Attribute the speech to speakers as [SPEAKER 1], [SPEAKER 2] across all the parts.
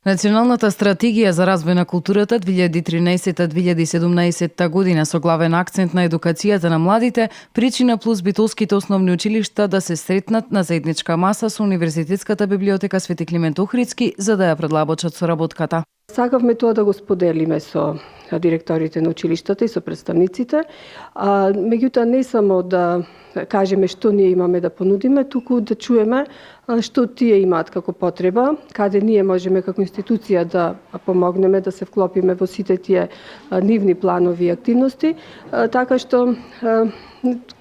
[SPEAKER 1] Националната стратегија за развој на културата 2013-2017 година со главен акцент на едукацијата на младите, причина плюс битолските основни училишта да се сретнат на заедничка маса со Универзитетската библиотека Свети Климент Охридски за да ја предлабочат соработката.
[SPEAKER 2] Сакавме тоа да го споделиме со директорите на училиштата и со представниците, меѓутоа не само да кажеме што ние имаме да понудиме, туку да чуеме што тие имаат како потреба, каде ние можеме како институција да помогнеме да се вклопиме во сите тие нивни планови и активности, така што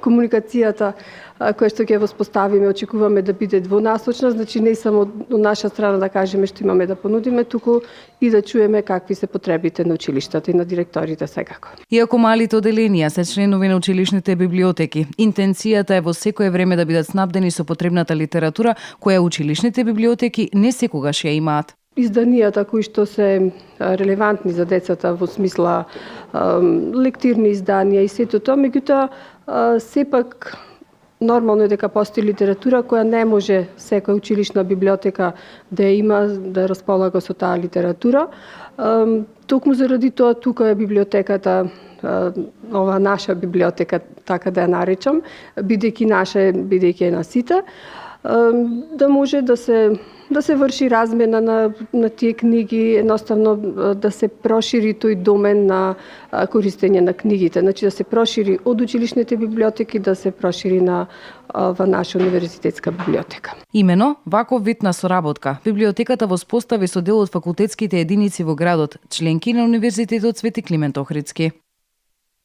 [SPEAKER 2] комуникацијата која што ќе воспоставиме, очекуваме да биде двонасочна, значи не само од наша страна да кажеме што имаме да понудиме, туку и да чуеме какви се потребите на училиштата и на директорите секако.
[SPEAKER 1] Иако малите оделенија се членови на училишните библиотеки, интенцијата е во секое време да бидат снабдени со потребната литература која училишните библиотеки не секогаш ја имаат.
[SPEAKER 2] Изданијата кои што се релевантни за децата во смисла лектирни изданија и сето тоа, меѓутоа сепак нормално е дека постои литература која не може секоја училишна библиотека да ја има, да располага со таа литература. Токму заради тоа тука е библиотеката, ова наша библиотека, така да ја наречам, бидејќи наша е, бидејќи е на сите, да може да се врши размена на тие книги, едноставно да се прошири тој домен на користење на книгите, значи да се прошири од училишните библиотеки, да се прошири на наша универзитетска библиотека.
[SPEAKER 1] Имено, ваков вид на соработка, библиотеката воспостави со дел од факултетските единици во градот, членки на Универзитетот Свети Климент Охридски.